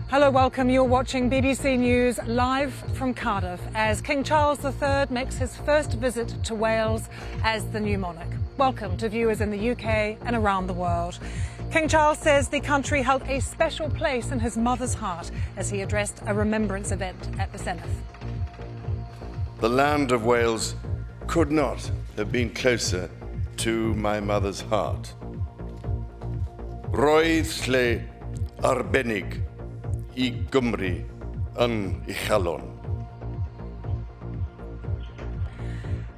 Hello, welcome. You're watching BBC News live from Cardiff as King Charles III makes his first visit to Wales as the new monarch. Welcome to viewers in the UK and around the world. King Charles says the country held a special place in his mother's heart as he addressed a remembrance event at the Senedd. The land of Wales could not have been closer to my mother's heart. Roedd lle arbennig I Gymru yn uchelon.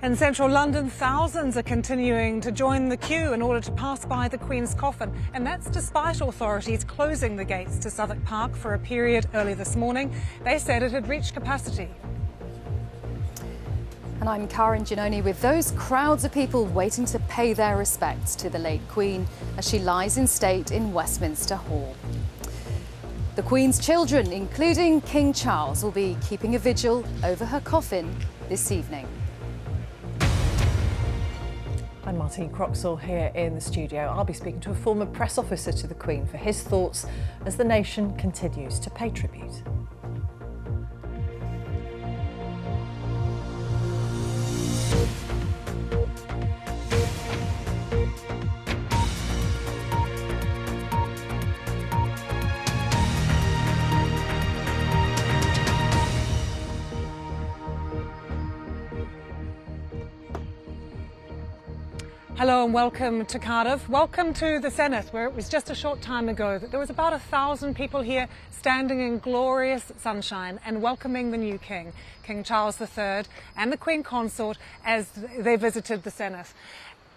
In central London, thousands are continuing to join the queue in order to pass by the Queen's coffin, and that's despite authorities closing the gates to Southwark Park for a period early this morning. They said it had reached capacity. And I'm Karen Giannoni with those crowds of people waiting to pay their respects to the late Queen as she lies in state in Westminster Hall. The Queen's children, including King Charles, will be keeping a vigil over her coffin this evening. I'm Martine Croxall here in the studio. I'll be speaking to a former press officer to the Queen for his thoughts as the nation continues to pay tribute. Hello and welcome to Cardiff. Welcome to the Senedd, where it was just a short time ago that there was about 1,000 people here standing in glorious sunshine and welcoming the new king, King Charles III, and the Queen Consort as they visited the Senedd.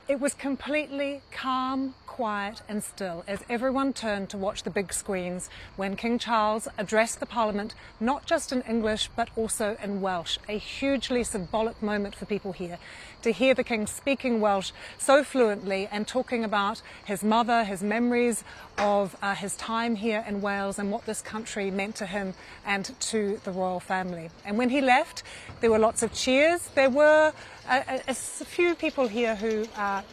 It was completely calm, quiet and still as everyone turned to watch the big screens when King Charles addressed the Parliament, not just in English but also in Welsh. A hugely symbolic moment for people here to hear the King speaking Welsh so fluently and talking about his mother, his memories of his time here in Wales and what this country meant to him and to the royal family. And when he left, there were lots of cheers. There were a few people here who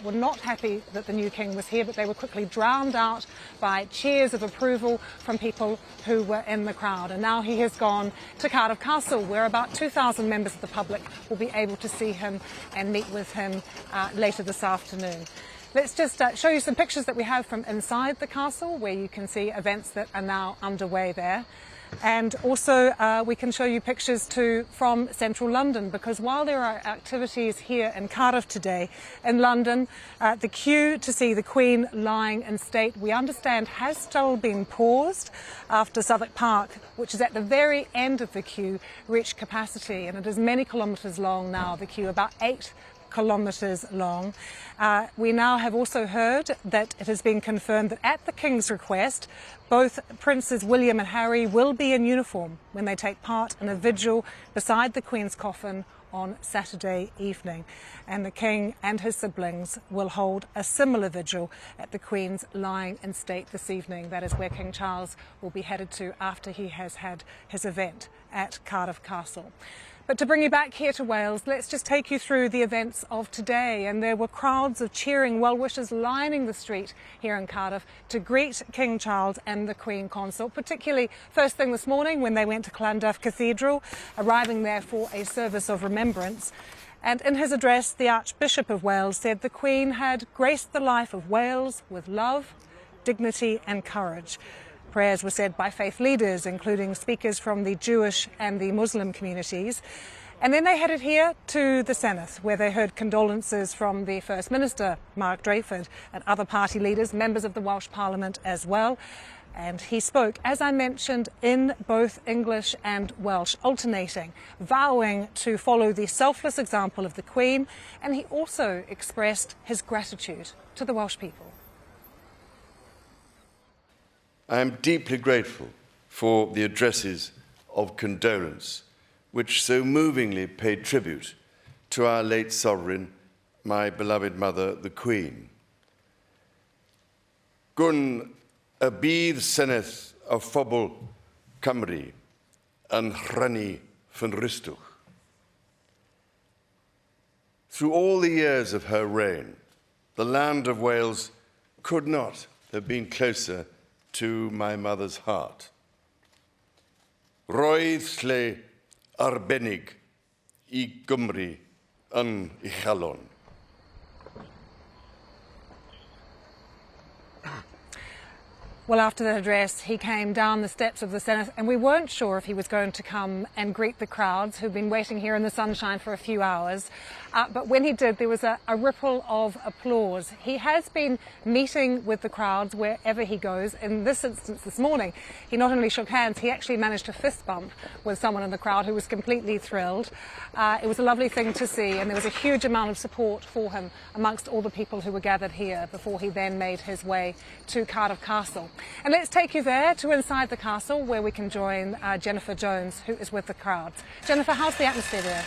were not happy that the new king was here, but they were quickly drowned out by cheers of approval from people who were in the crowd. And now he has gone to Cardiff Castle, where about 2,000 members of the public will be able to see him and meet with him later this afternoon. Let's just show you some pictures that we have from inside the castle, where you can see events that are now underway there. And also we can show you pictures too from central London, because while there are activities here in Cardiff today, in London, the queue to see the Queen lying in state, we understand, has still been paused after Southwark Park, which is at the very end of the queue, reached capacity. And it is many kilometres long now, the queue, about 8 kilometres long. We now have also heard that it has been confirmed that at the King's request, both Princes William and Harry will be in uniform when they take part in a vigil beside the Queen's coffin on Saturday evening. And the King and his siblings will hold a similar vigil at the Queen's lying in state this evening. That is where King Charles will be headed to after he has had his event at Cardiff Castle. But to bring you back here to Wales, let's just take you through the events of today. And there were crowds of cheering well-wishers lining the street here in Cardiff to greet King Charles and the Queen Consort, particularly first thing this morning when they went to Llandaff Cathedral, arriving there for a service of remembrance. And in his address, the Archbishop of Wales said the Queen had graced the life of Wales with love, dignity and courage. Prayers were said by faith leaders, including speakers from the Jewish and the Muslim communities. And then they headed here to the Senedd, where they heard condolences from the First Minister, Mark Drakeford, and other party leaders, members of the Welsh Parliament as well. And he spoke, as I mentioned, in both English and Welsh, alternating, vowing to follow the selfless example of the Queen. And he also expressed his gratitude to the Welsh people. I am deeply grateful for the addresses of condolence which so movingly paid tribute to our late sovereign, my beloved mother, the Queen. Gwn y bydd Senedd a phobl Cymru yn rhannu fy nhristwch. Through all the years of her reign, the land of Wales could not have been closer to my mother's heart. roedd lle arbennig I Gymru yn Uchelon. Well, after that address, he came down the steps of the Senate, and we weren't sure if he was going to come and greet the crowds who've been waiting here in the sunshine for a few hours. But when he did, there was a ripple of applause. He has been meeting with the crowds wherever he goes. In this instance this morning, he not only shook hands, he actually managed to fist bump with someone in the crowd who was completely thrilled. It was a lovely thing to see, and there was a huge amount of support for him amongst all the people who were gathered here before he then made his way to Cardiff Castle. And let's take you there to inside the castle, where we can join Jennifer Jones, who is with the crowds. Jennifer, how's the atmosphere there?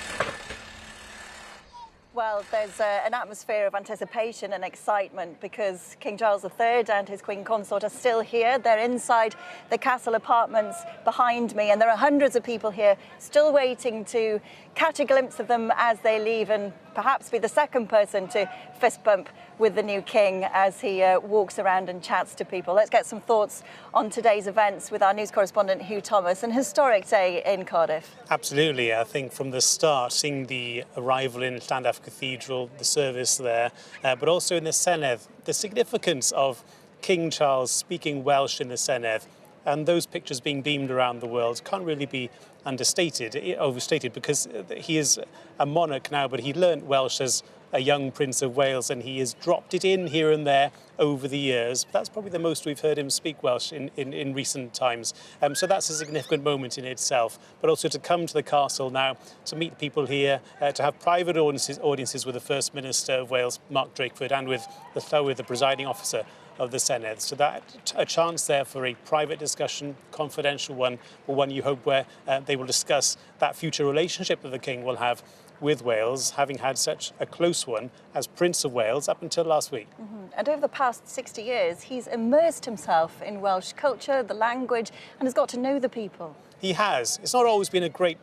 Well, there's an atmosphere of anticipation and excitement because King Charles III and his Queen Consort are still here. They're inside the castle apartments behind me, and there are hundreds of people here still waiting to catch a glimpse of them as they leave and perhaps be the second person to fist bump with the new king as he walks around and chats to people. Let's get some thoughts on today's events with our news correspondent Hugh Thomas. An historic day in Cardiff. Absolutely. I think from the start, seeing the arrival in Llandaff Cathedral, the service there, but also in the Senedd, the significance of King Charles speaking Welsh in the Senedd and those pictures being beamed around the world can't really be overstated, because he is a monarch now, but he learnt Welsh as a young Prince of Wales, and he has dropped it in here and there over the years. That's probably the most we've heard him speak Welsh in recent times. So that's a significant moment in itself. But also to come to the castle now, to meet people here, to have private audiences with the First Minister of Wales, Mark Drakeford, and with the Llywydd, the presiding officer of the Senedd. So that a chance there for a private discussion, confidential one, or one you hope where they will discuss that future relationship that the King will have with Wales, having had such a close one as Prince of Wales up until last week. And over the past 60 years, he's immersed himself in Welsh culture, the language, and has got to know the people. He has. It's not always been a great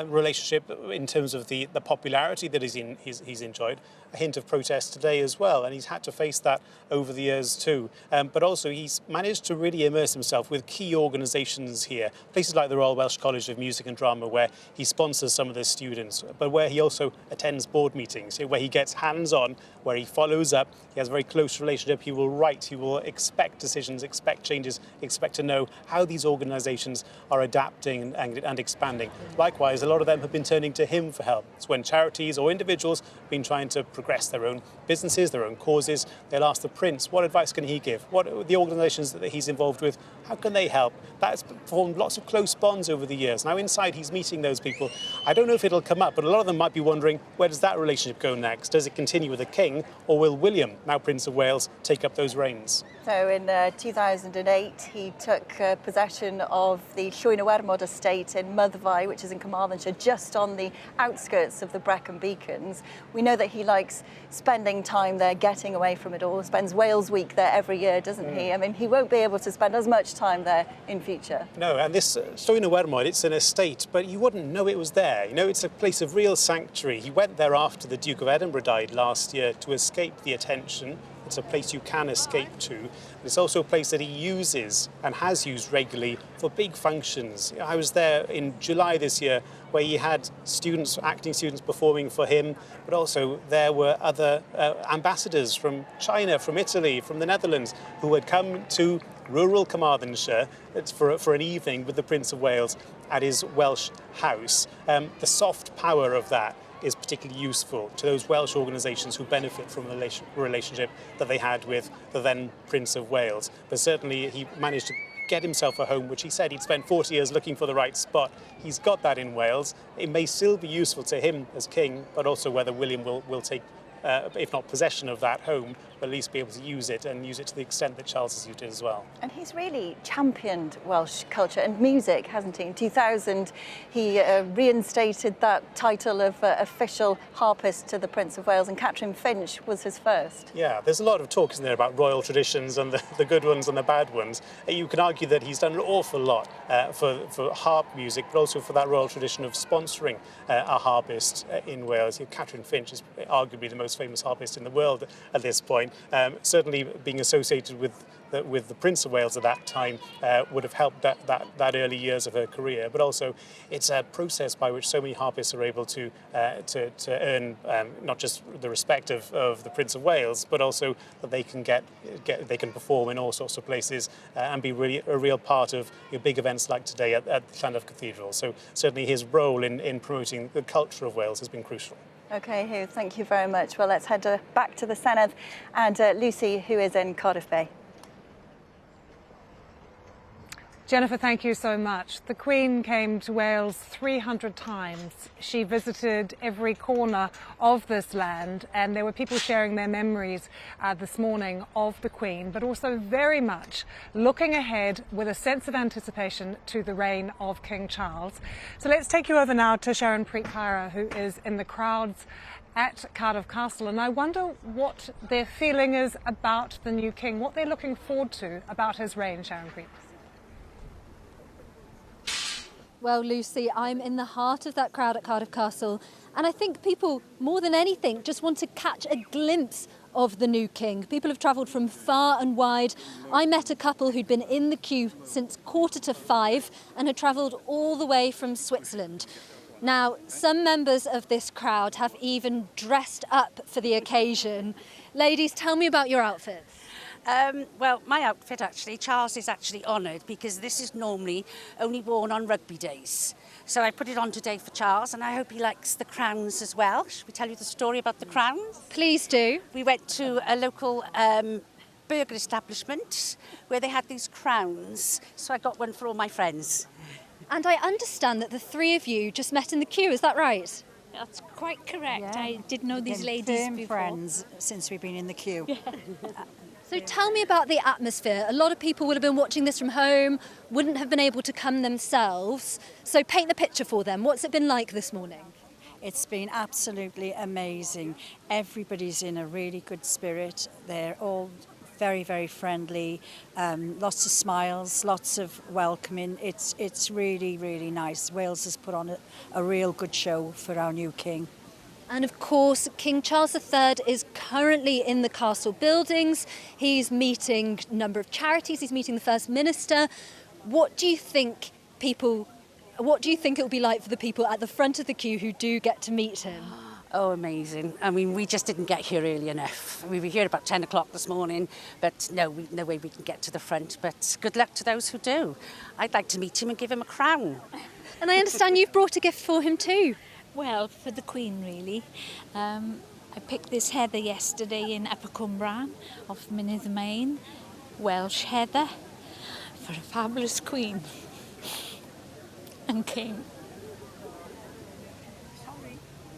relationship in terms of the popularity that he's enjoyed. A hint of protest today as well, and he's had to face that over the years too. But also he's managed to really immerse himself with key organisations here, places like the Royal Welsh College of Music and Drama, where he sponsors some of the students, but where he also attends board meetings, where he gets hands-on, where he follows up. He has a very close relationship. He will write, he will expect decisions, expect changes, expect to know how these organisations are adapting and expanding. Likewise, a lot of them have been turning to him for help. It's when charities or individuals have been trying to progress their own businesses, their own causes, they'll ask the Prince, what advice can he give? What are the organisations that he's involved with, how can they help? That's formed lots of close bonds over the years. Now inside he's meeting those people. I don't know if it'll come up, but a lot of them might be wondering, where does that relationship go next? Does it continue with the King, or will William, now Prince of Wales, take up those reins? So in 2008, he took possession of the Llwyn y Wermod estate in Myddfai, which is in Carmarthenshire, just on the outskirts of the Brecon Beacons. We know that he likes spending time there, getting away from it all, spends Wales Week there every year, doesn't he? I mean, he won't be able to spend as much time there in future. No, and this Llwyn y Wermod, it's an estate, but you wouldn't know it was there. You know, it's a place of real sanctuary. He went there after the Duke of Edinburgh died last year to escape the attention. It's a place you can escape to. It's also a place that he uses and has used regularly for big functions. I was there in July this year where he had students, acting students performing for him, but also there were other ambassadors from China, from Italy, from the Netherlands, who had come to rural Carmarthenshire for an evening with the Prince of Wales at his Welsh house. The soft power of that is particularly useful to those Welsh organisations who benefit from the relationship that they had with the then Prince of Wales. But certainly he managed to get himself a home, which he said he'd spent 40 years looking for the right spot. He's got that in Wales. It may still be useful to him as king, but also whether William will take, if not possession of that home, but at least be able to use it and use it to the extent that Charles has used it as well. And he's really championed Welsh culture and music, hasn't he? In 2000, he reinstated that title of official harpist to the Prince of Wales, and Catrin Finch was his first. Yeah, there's a lot of talk, isn't there, about royal traditions and the good ones and the bad ones. You can argue that he's done an awful lot for harp music, but also for that royal tradition of sponsoring a harpist in Wales. Catrin Finch is arguably the most famous harpist in the world at this point. like. Certainly being associated with the Prince of Wales at that time would have helped that early years of her career. But also, it's a process by which so many harpists are able to earn not just the respect of the Prince of Wales, but also that they can perform in all sorts of places and be really a real part of big events like today at Llandaff Cathedral. So certainly his role in promoting the culture of Wales has been crucial. OK, Hugh, thank you very much. Well, let's head back to the Senedd and Lucy, who is in Cardiff Bay. Jennifer, thank you so much. The Queen came to Wales 300 times. She visited every corner of this land, and there were people sharing their memories this morning of the Queen, but also very much looking ahead with a sense of anticipation to the reign of King Charles. So let's take you over now to Sharon-Preet Kaira, who is in the crowds at Cardiff Castle, and I wonder what their feeling is about the new king, what they're looking forward to about his reign, Sharon-Preet. Well, Lucy, I'm in the heart of that crowd at Cardiff Castle, and I think people, more than anything, just want to catch a glimpse of the new king. People have travelled from far and wide. I met a couple who'd been in the queue since 5:15 and had travelled all the way from Switzerland. Now, some members of this crowd have even dressed up for the occasion. Ladies, tell me about your outfits. Well, my outfit actually, Charles is actually honoured because this is normally only worn on rugby days. So I put it on today for Charles, and I hope he likes the crowns as well. Should we tell you the story about the crowns? Please do. We went to a local burger establishment where they had these crowns, so I got one for all my friends. And I understand that the three of you just met in the queue, is that right? That's quite correct. Yeah. I didn't know these ladies before. Friends since we've been in the queue. Yeah. So tell me about the atmosphere. A lot of people would have been watching this from home, wouldn't have been able to come themselves. So paint the picture for them. What's it been like this morning? It's been absolutely amazing. Everybody's in a really good spirit. They're all very, very friendly. Lots of smiles, lots of welcoming. It's really, really nice. Wales has put on a real good show for our new king. And of course, King Charles III is currently in the castle buildings. He's meeting a number of charities. He's meeting the First Minister. What do you think it will be like for the people at the front of the queue who do get to meet him? Oh, amazing. I mean, we just didn't get here early enough. We were here about 10 o'clock this morning, but no way we can get to the front. But good luck to those who do. I'd like to meet him and give him a crown. And I understand you've brought a gift for him too. Well, for the Queen, really. I picked this heather yesterday in Upper Cwmbran off Mynydd Main, Welsh heather, for a fabulous Queen and King.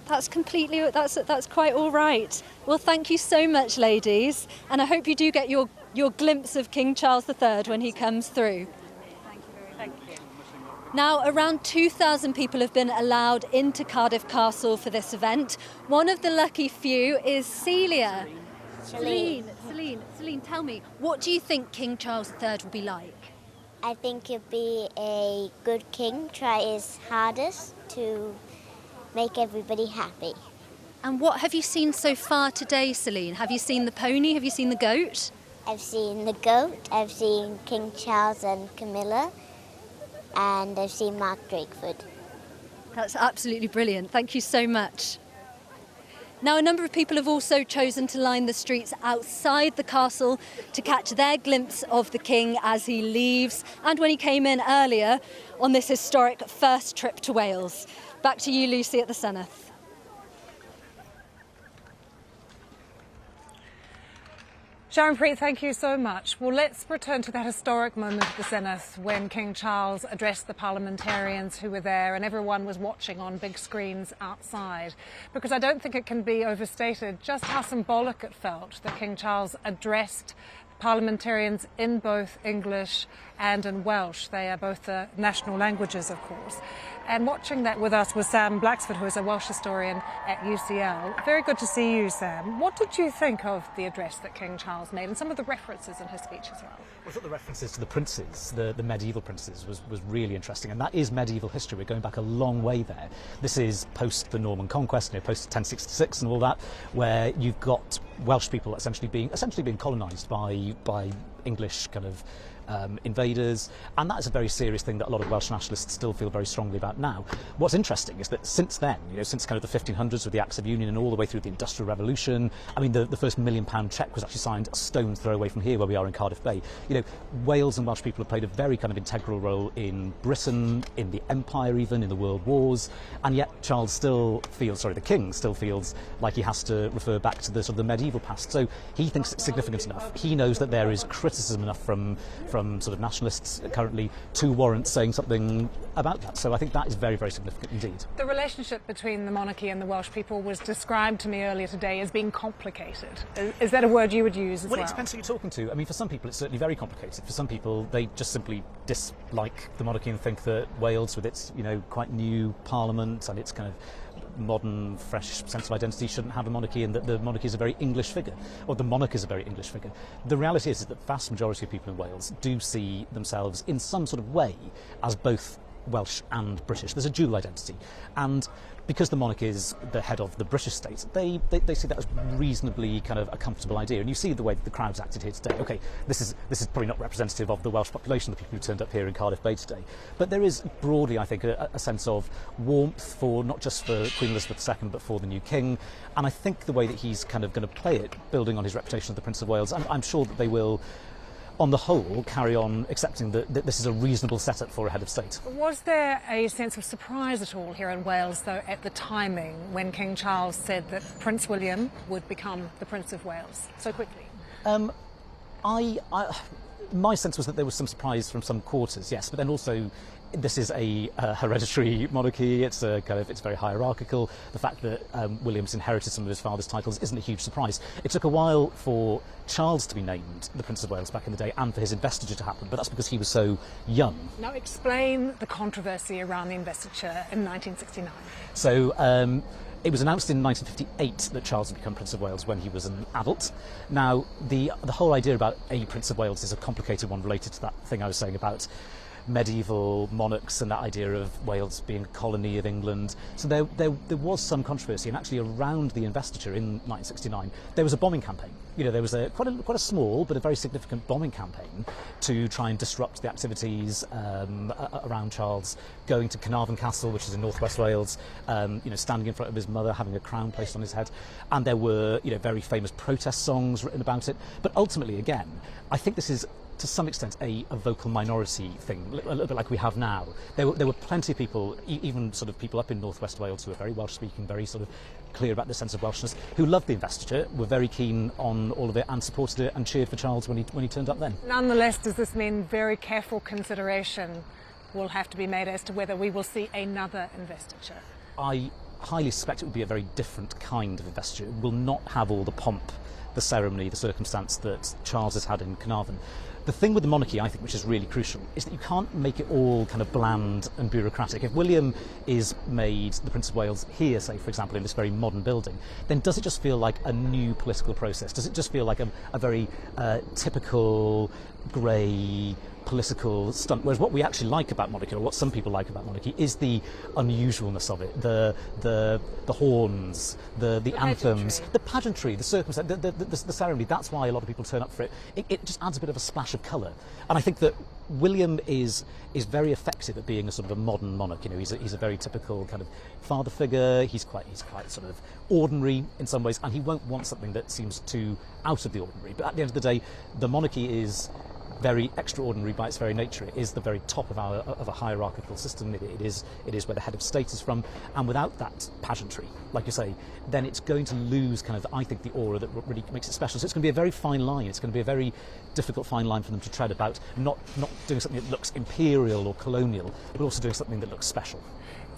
That's quite all right. Well, thank you so much, ladies, and I hope you do get your glimpse of King Charles III when he comes through. Thank you. Now, around 2,000 people have been allowed into Cardiff Castle for this event. One of the lucky few is Celia. Celine, tell me, what do you think King Charles III will be like? I think he'll be a good king, try his hardest to make everybody happy. And what have you seen so far today, Celine? Have you seen the pony? Have you seen the goat? I've seen the goat, I've seen King Charles and Camilla, and I've seen Mark Drakeford. That's absolutely brilliant. Thank you so much. Now, a number of people have also chosen to line the streets outside the castle to catch their glimpse of the king as he leaves and when he came in earlier on this historic first trip to Wales. Back to you, Lucy, at the Senedd. Sharon-Preet, thank you so much. Well, let's return to that historic moment at the Senedd when King Charles addressed the parliamentarians who were there and everyone was watching on big screens outside. Because I don't think it can be overstated just how symbolic it felt that King Charles addressed parliamentarians in both English and in Welsh. They are both the national languages, of course. And watching that with us was Sam Blacksford, who is a Welsh historian at UCL. Very good to see you, Sam. What did you think of the address that King Charles made and some of the references in his speech as well? I thought the references to the princes, the medieval princes, was really interesting, and that is medieval history. We're going back a long way there. This is post the Norman conquest, post 1066 and all that, where you've got Welsh people essentially being colonised by English kind of invaders, and that is a very serious thing that a lot of Welsh nationalists still feel very strongly about now. What's interesting is that since then, since kind of the 1500s with the Acts of Union and all the way through the Industrial Revolution, I mean, the first £1 million cheque was actually signed a stone's throw away from here, where we are in Cardiff Bay. Wales and Welsh people have played a very kind of integral role in Britain, in the Empire, even in the World Wars, and yet the King still feels like he has to refer back to the sort of the medieval past. So he thinks it's significant enough. He knows that there is criticism enough from sort of nationalists currently to warrant saying something about that. So I think that is very, very significant indeed. The relationship between the monarchy and the Welsh people was described to me earlier today as being complicated. Is that a word you would use as well? Well, it depends who you're talking to. I mean, for some people it's certainly very complicated. For some people, they just simply dislike the monarchy and think that Wales, with its quite new parliament and its kind of modern, fresh sense of identity, shouldn't have a monarchy, and that the monarchy is a very English figure, or the monarch is a very English figure. The reality is that the vast majority of people in Wales do see themselves in some sort of way as both Welsh and British. There's a dual identity, and because the monarch is the head of the British state, they see that as reasonably kind of a comfortable idea. And you see the way that the crowds acted here today. Okay, this is probably not representative of the Welsh population, the people who turned up here in Cardiff Bay today, but there is broadly, I think, a sense of warmth for not just for Queen Elizabeth II, but for the new king. And I think the way that he's kind of going to play it, building on his reputation as the Prince of Wales, I'm sure that they will, on the whole, carry on accepting that this is a reasonable setup for a head of state. Was there a sense of surprise at all here in Wales, though, at the timing when King Charles said that Prince William would become the Prince of Wales so quickly? My sense was that there was some surprise from some quarters, yes, but then also this is a hereditary monarchy. It's very hierarchical. The fact that William's inherited some of his father's titles isn't a huge surprise. It took a while for Charles to be named the Prince of Wales back in the day, and for his investiture to happen, but that's because he was so young. Now explain the controversy around the investiture in 1969. So it was announced in 1958 that Charles had become Prince of Wales when he was an adult. Now, the whole idea about a Prince of Wales is a complicated one related to that thing I was saying about medieval monarchs and that idea of Wales being a colony of England. So there was some controversy, and actually around the investiture in 1969 there was a bombing campaign. There was quite a small but a very significant bombing campaign to try and disrupt the activities around Charles going to Carnarvon Castle, which is in northwest Wales, standing in front of his mother, having a crown placed on his head, and there were very famous protest songs written about it. But ultimately, again, I think this is to some extent a vocal minority thing, a little bit like we have now. There were plenty of people, even sort of people up in northwest Wales who are very Welsh speaking, very sort of clear about the sense of Welshness, who loved the investiture, were very keen on all of it and supported it and cheered for Charles when he turned up then. Nonetheless, does this mean very careful consideration will have to be made as to whether we will see another investiture? I highly suspect it will be a very different kind of investiture. It will not have all the pomp, the ceremony, the circumstance that Charles has had in Carnarvon. The thing with the monarchy, I think, which is really crucial, is that you can't make it all kind of bland and bureaucratic. If William is made the Prince of Wales here, say, for example, in this very modern building, then does it just feel like a new political process? Does it just feel like a very typical grey political stunt? Whereas what we actually like about monarchy, or what some people like about monarchy, is the unusualness of it, the horns, the anthems, the pageantry, the circumstance, the ceremony. That's why a lot of people turn up for it. It just adds a bit of a splash of colour. And I think that William is very effective at being a sort of a modern monarch. He's a very typical kind of father figure. He's quite sort of ordinary in some ways, and he won't want something that seems too out of the ordinary. But at the end of the day, the monarchy is very extraordinary by its very nature. It is the very top of a hierarchical system. It is where the head of state is from, and without that pageantry, like you say, then it's going to lose kind of, I think, the aura that really makes it special. So it's going to be a very fine line. It's going to be a very difficult fine line for them to tread about, not doing something that looks imperial or colonial, but also doing something that looks special.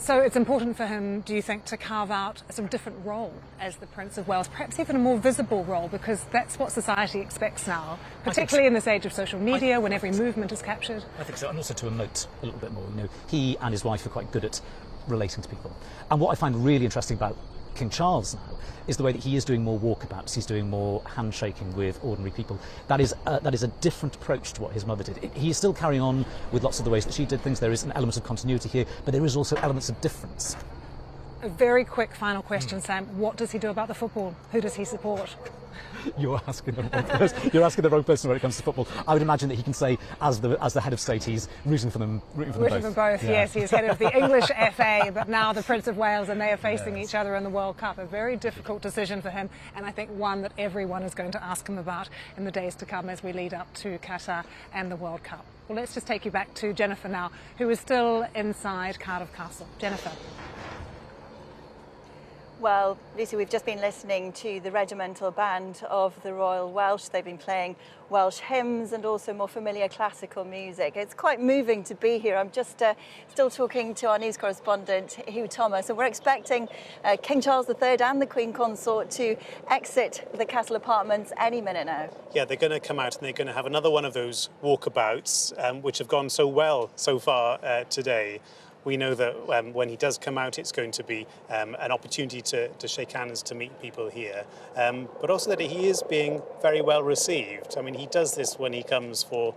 So it's important for him, do you think, to carve out a sort of different role as the Prince of Wales, perhaps even a more visible role, because that's what society expects now, particularly in this age of social media when every movement is captured? I think so, and also to emote a little bit more. You know, he and his wife are quite good at relating to people. And what I find really interesting about King Charles now is the way that he is doing more walkabouts, he's doing more handshaking with ordinary people. That is a different approach to what his mother did. He is still carrying on with lots of the ways that she did things. There is an element of continuity here, but there is also elements of difference. A very quick final question, Sam. What does he do about the football? Who does he support? You're asking the wrong person. You're asking the wrong person when it comes to football. I would imagine that he can say, as the head of state, he's rooting for them both. Yeah. Yes. He is head of the English FA, but now the Prince of Wales, and they are facing each other in the World Cup. A very difficult decision for him, and I think one that everyone is going to ask him about in the days to come as we lead up to Qatar and the World Cup. Well, let's just take you back to Jennifer now, who is still inside Cardiff Castle. Jennifer. Well, Lucy, we've just been listening to the regimental band of the Royal Welsh. They've been playing Welsh hymns and also more familiar classical music. It's quite moving to be here. I'm just still talking to our news correspondent, Hugh Thomas, and we're expecting King Charles III and the Queen Consort to exit the castle apartments any minute now. Yeah, they're going to come out and they're going to have another one of those walkabouts, which have gone so well so far today. We know that when he does come out, it's going to be an opportunity to shake hands, to meet people here, but also that he is being very well received. I mean, he does this when he comes for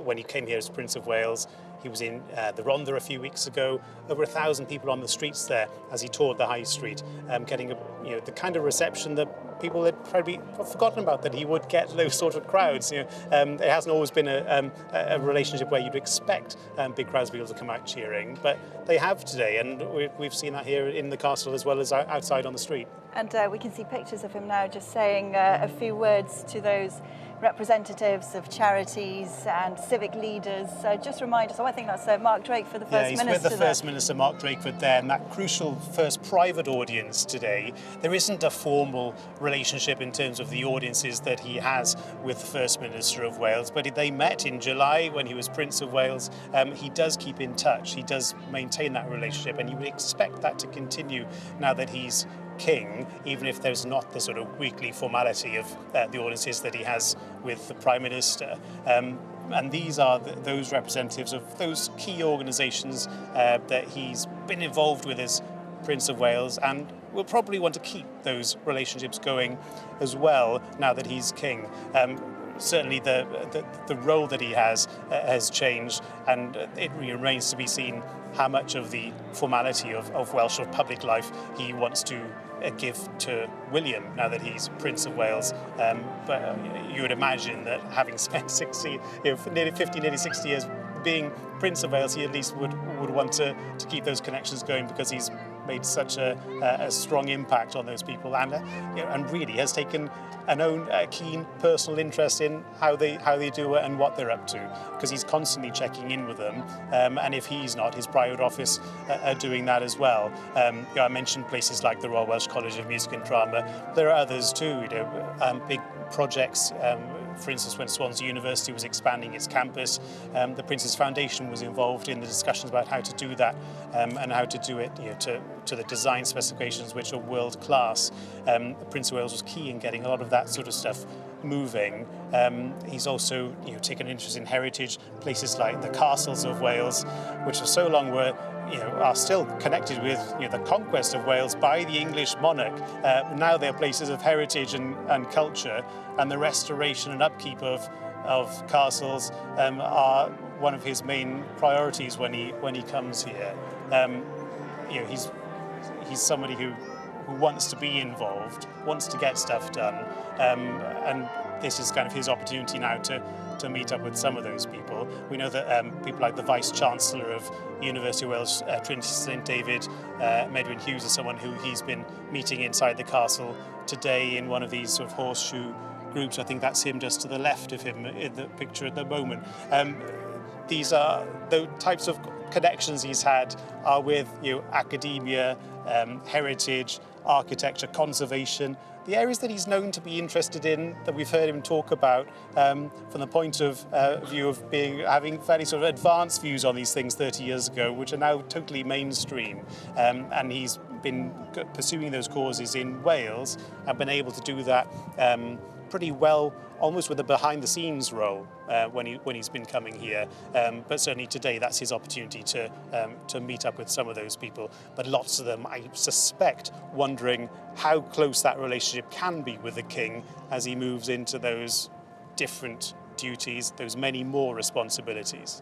when he came here as Prince of Wales. He was in the Rhondda a few weeks ago. Over 1,000 people on the streets there as he toured the high street, getting the kind of reception that people had probably forgotten about, that he would get those sort of crowds. It hasn't always been a relationship where you'd expect big crowds of people to come out cheering, but they have today, and we've seen that here in the castle as well as outside on the street. And we can see pictures of him now just saying a few words to those representatives of charities and civic leaders. Just remind us, I think that's Mark Drakeford, the First Minister. Yeah, he's with the First Minister, Mark Drakeford, there, and that crucial first private audience today. There isn't a formal relationship in terms of the audiences that he has with the First Minister of Wales, but they met in July when he was Prince of Wales. He does keep in touch, he does maintain that relationship, and you would expect that to continue now that he's king, even if there's not the sort of weekly formality of the audiences that he has with the Prime Minister. And these are those representatives of those key organisations that he's been involved with as Prince of Wales, and will probably want to keep those relationships going as well now that he's king. Certainly the role that he has changed, and it remains to be seen how much of the formality of Welsh or public life he wants to give to William now that he's Prince of Wales. But you would imagine that having spent nearly 50, nearly 60 years being Prince of Wales, he at least would want to keep those connections going, because he's made such a strong impact on those people, and really has taken an own keen personal interest in how they do it and what they're up to, because he's constantly checking in with them, and if he's not, his private office are doing that as well. I mentioned places like the Royal Welsh College of Music and Drama. There are others too, big projects. For instance, when Swansea University was expanding its campus, the Prince's Foundation was involved in the discussions about how to do that, and how to do it to the design specifications, which are world class. Prince of Wales was key in getting a lot of that sort of stuff moving. He's also taken an interest in heritage, places like the castles of Wales, which for so long are still connected with the conquest of Wales by the English monarch. Now they're places of heritage and culture, and the restoration and upkeep of castles are one of his main priorities when he comes here. He's somebody who wants to be involved, wants to get stuff done, and this is kind of his opportunity now to meet up with some of those people. We know that people like the Vice-Chancellor of University of Wales, Trinity St David, Medwyn Hughes, is someone who he's been meeting inside the castle today in one of these sort of horseshoe groups. I think that's him just to the left of him in the picture at the moment. These are the types of connections he's had are with academia, heritage, architecture, conservation. the areas that he's known to be interested in, that we've heard him talk about, from the point of view of having fairly sort of advanced views on these things 30 years ago, which are now totally mainstream. And he's been pursuing those causes in Wales and been able to do that pretty well, almost with a behind-the-scenes role when he's been coming here. But certainly today, that's his opportunity to meet up with some of those people. But lots of them, I suspect, wondering how close that relationship can be with the King as he moves into those different duties, those many more responsibilities.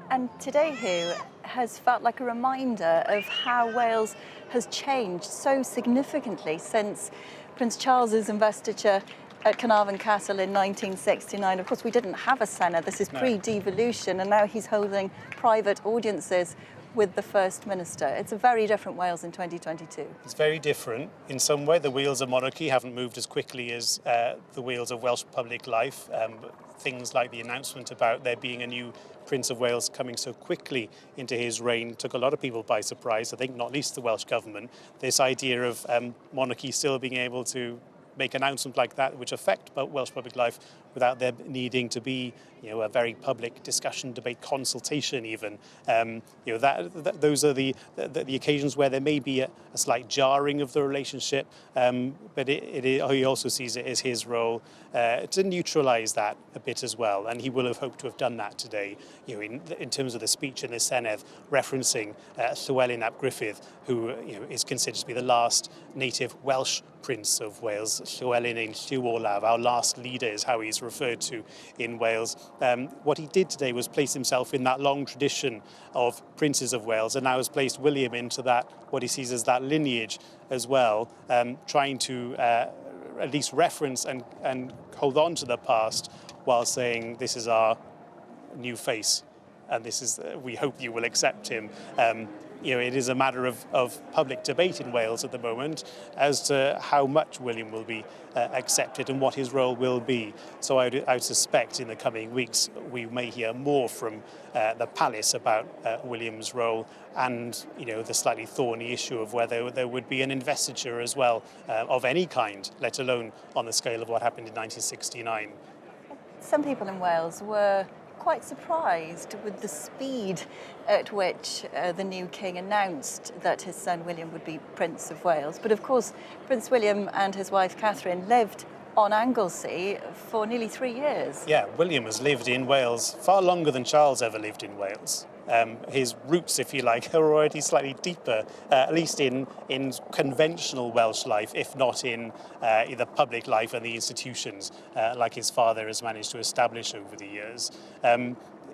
And today, Hugh, has felt like a reminder of how Wales has changed so significantly since Prince Charles's investiture at Carnarvon Castle in 1969. Of course, we didn't have a Senedd. This is pre-devolution, and now he's holding private audiences with the First Minister. It's a very different Wales in 2022. It's very different. In some way, the wheels of monarchy haven't moved as quickly as the wheels of Welsh public life. Things like the announcement about there being a new Prince of Wales coming so quickly into his reign took a lot of people by surprise, I think not least the Welsh Government. This idea of monarchy still being able to make announcements like that which affect Welsh public life without there needing to be, a very public discussion, debate, consultation even. Those are the occasions where there may be a slight jarring of the relationship, but he also sees it as his role to neutralise that a bit as well, and he will have hoped to have done that today. In terms of the speech in the Senedd referencing Llywelyn ap Gruffydd, who is considered to be the last native Welsh Prince of Wales. Llywelyn ein Lliw Olaf, our last leader, is how he's referred to in Wales. What he did today was place himself in that long tradition of princes of Wales, and now has placed William into that, what he sees as that lineage as well, trying to at least reference and hold on to the past while saying this is our new face, and this is we hope you will accept him. It is a matter of public debate in Wales at the moment as to how much William will be accepted and what his role will be. So I would suspect in the coming weeks we may hear more from the palace about William's role and the slightly thorny issue of whether there would be an investiture as well of any kind, let alone on the scale of what happened in 1969. Some people in Wales were quite surprised with the speed at which the new king announced that his son William would be Prince of Wales. But of course, Prince William and his wife Catherine lived on Anglesey for nearly 3 years. Yeah, William has lived in Wales far longer than Charles ever lived in Wales. His roots, if you like, are already slightly deeper, at least in conventional Welsh life, if not in the public life and the institutions, like his father has managed to establish over the years.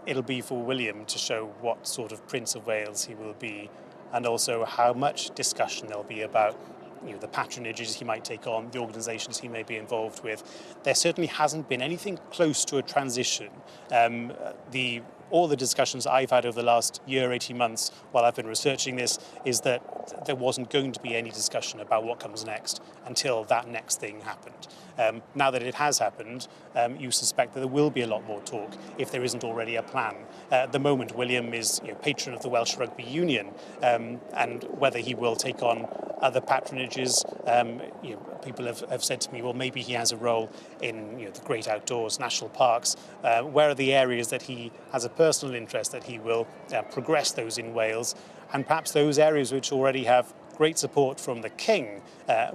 It'll be for William to show what sort of Prince of Wales he will be, and also how much discussion there'll be about the patronages he might take on, the organisations he may be involved with. There certainly hasn't been anything close to a transition. All the discussions I've had over the last year, 18 months, while I've been researching this, is that there wasn't going to be any discussion about what comes next until that next thing happened. Now that it has happened, you suspect that there will be a lot more talk if there isn't already a plan. At the moment, William is patron of the Welsh Rugby Union, and whether he will take on other patronages, people have said to me, well, maybe he has a role in the great outdoors, national parks. Where are the areas that he has a personal interest that he will progress those in Wales, and perhaps those areas which already have great support from the King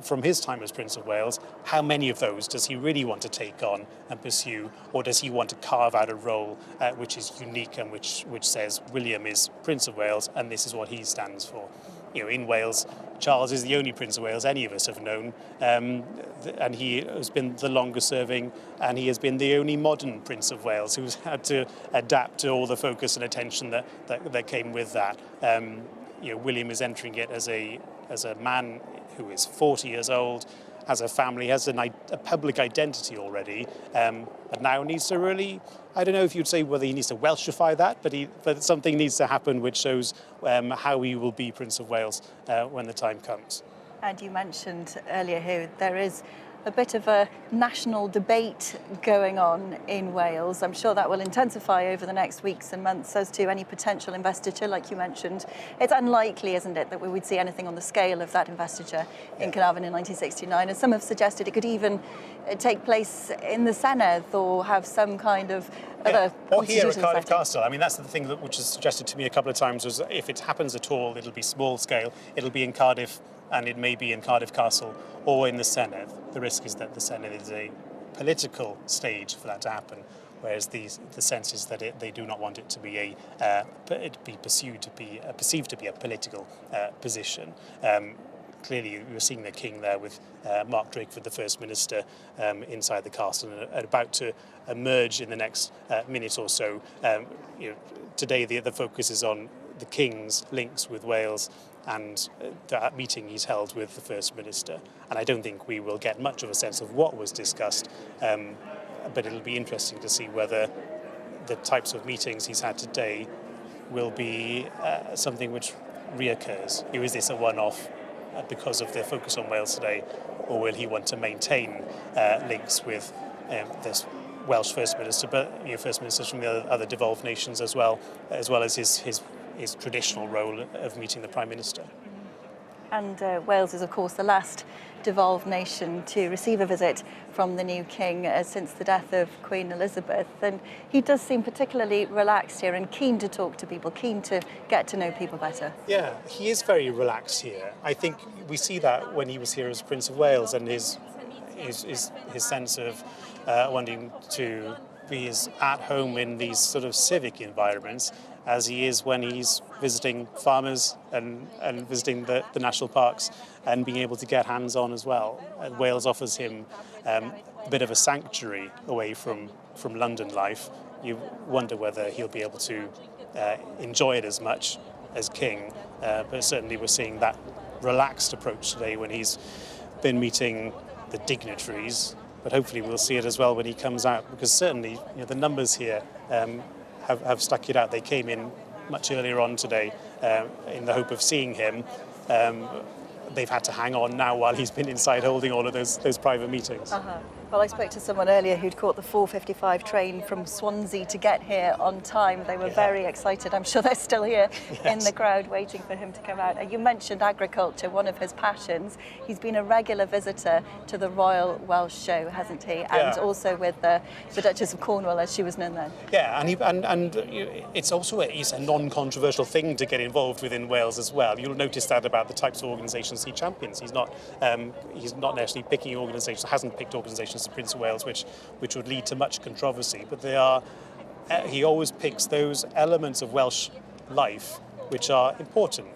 from his time as Prince of Wales, how many of those does he really want to take on and pursue, or does he want to carve out a role which is unique and which says William is Prince of Wales and this is what he stands for? In Wales, Charles is the only Prince of Wales any of us have known, and he has been the longest serving, and he has been the only modern Prince of Wales who's had to adapt to all the focus and attention that came with that. William is entering it as a man who is 40 years old, has a family, has a public identity already, but now needs to really, I don't know if you'd say whether he needs to Welshify that, but something needs to happen which shows how he will be Prince of Wales when the time comes. And you mentioned earlier here there is a bit of a national debate going on in Wales. I'm sure that will intensify over the next weeks and months as to any potential investiture, like you mentioned. It's unlikely, isn't it, that we would see anything on the scale of that investiture in Carnarvon in 1969. And some have suggested it could even take place in the Senedd or have some kind of other or here at constitutional Cardiff setting. Castle. I mean, that's the thing which is suggested to me a couple of times, was if it happens at all, it'll be small scale. It'll be in Cardiff, and it may be in Cardiff Castle or in the Senedd. The risk is that the Senedd is a political stage for that to happen, whereas the sense is that they do not want it to be perceived to be a political position. Clearly, we were seeing the King there with Mark Drakeford, the First Minister, inside the castle, and about to emerge in the next minute or so. Today, the focus is on the King's links with Wales and that meeting he's held with the First Minister. And I don't think we will get much of a sense of what was discussed, but it'll be interesting to see whether the types of meetings he's had today will be something which reoccurs. Is this a one-off because of the focus on Wales today, or will he want to maintain links with this Welsh First Minister, but First Ministers from the other devolved nations as well as his traditional role of meeting the Prime Minister? And Wales is, of course, the last devolved nation to receive a visit from the new King since the death of Queen Elizabeth. And he does seem particularly relaxed here and keen to talk to people, keen to get to know people better. Yeah, he is very relaxed here. I think we see that when he was here as Prince of Wales, and his sense of wanting to be as at home in these sort of civic environments as he is when he's visiting farmers and visiting the national parks and being able to get hands-on as well. Wales offers him a bit of a sanctuary away from London life. You wonder whether he'll be able to enjoy it as much as King, but certainly we're seeing that relaxed approach today when he's been meeting the dignitaries, but hopefully we'll see it as well when he comes out, because certainly the numbers here have stuck it out. They came in much earlier on today in the hope of seeing him. They've had to hang on now while he's been inside holding all of those private meetings. Well, I spoke to someone earlier who'd caught the 4:55 train from Swansea to get here on time. They were very excited. I'm sure they're still here in the crowd waiting for him to come out. And you mentioned agriculture, one of his passions. He's been a regular visitor to the Royal Welsh Show, hasn't he? And also with the Duchess of Cornwall, as she was known then. Yeah, and it's also a non-controversial thing to get involved with in Wales as well. You'll notice that about the types of organisations he champions. He's not necessarily picking organisations, hasn't picked organisations, the Prince of Wales, which would lead to much controversy. But they are. He always picks those elements of Welsh life which are important.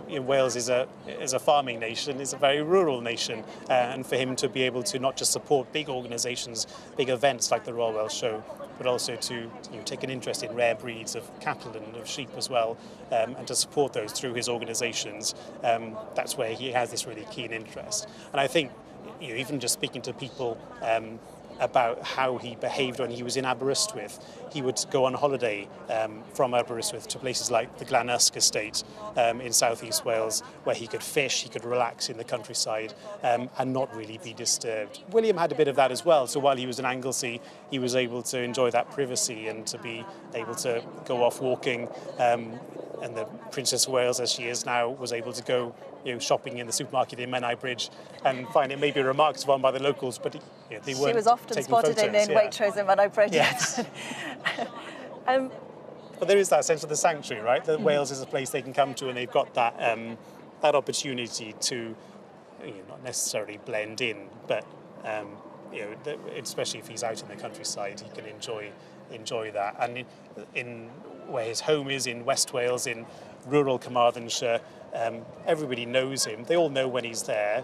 Wales is a farming nation, is a very rural nation, and for him to be able to not just support big organisations, big events like the Royal Welsh Show, but also to take an interest in rare breeds of cattle and of sheep as well, and to support those through his organisations, that's where he has this really keen interest. And I think even just speaking to people about how he behaved when he was in Aberystwyth. He would go on holiday from Aberystwyth to places like the Glan Usk estate in southeast Wales, where he could fish, he could relax in the countryside and not really be disturbed. William had a bit of that as well, so while he was in Anglesey, he was able to enjoy that privacy and to be able to go off walking. And the Princess of Wales, as she is now, was able to go shopping in the supermarket in Menai Bridge and find it maybe remarked upon by the locals, but they weren't. She was often spotted in Waitrose in Menai Bridge. Yes. But there is that sense of the sanctuary, right? That Wales is a place they can come to, and they've got that that opportunity to not necessarily blend in, but especially if he's out in the countryside, he can enjoy that. And in where his home is in West Wales, in rural Carmarthenshire, everybody knows him. They all know when he's there.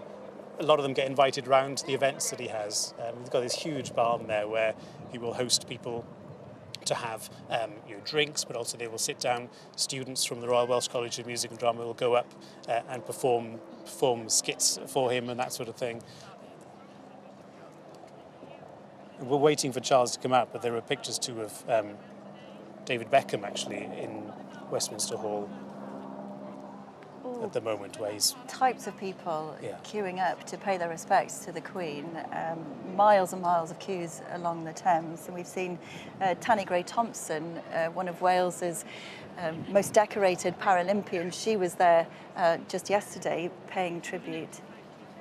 A lot of them get invited round to the events that he has. He's got this huge barn there where he will host people to have drinks, but also they will sit down. Students from the Royal Welsh College of Music and Drama will go up and perform skits for him and that sort of thing. We're waiting for Charles to come out, but there are pictures too of David Beckham actually in Westminster Hall. at the moment, where he's types of people Yeah. queuing up to pay their respects to the Queen. Miles and miles of queues along the Thames. And we've seen Tanni Grey-Thompson, one of Wales's most decorated Paralympians. She was there just yesterday paying tribute.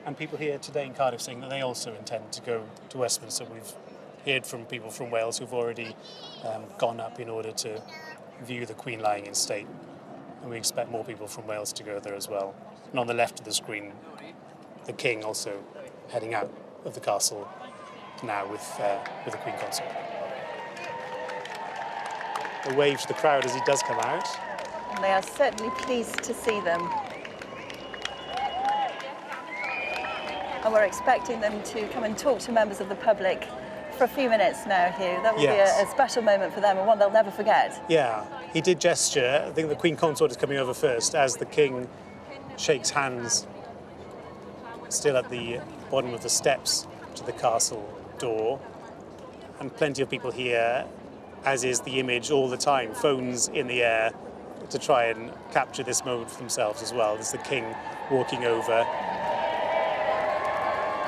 And people here today in Cardiff saying that they also intend to go to Westminster. We've heard from people from Wales who've already gone up in order to view the Queen lying in state. And we expect more people from Wales to go there as well. And on the left of the screen, the King also heading out of the castle now with the Queen Consort. A wave to the crowd as he does come out. And they are certainly pleased to see them. And we're expecting them to come and talk to members of the public for a few minutes now, Hugh. That will Yes. be a special moment for them and one they'll never forget. Yeah, he did gesture. I think the Queen Consort is coming over first as the King shakes hands, still at the bottom of the steps to the castle door. And plenty of people here, as is the image all the time, phones in the air to try and capture this moment for themselves as well. There's the King walking over,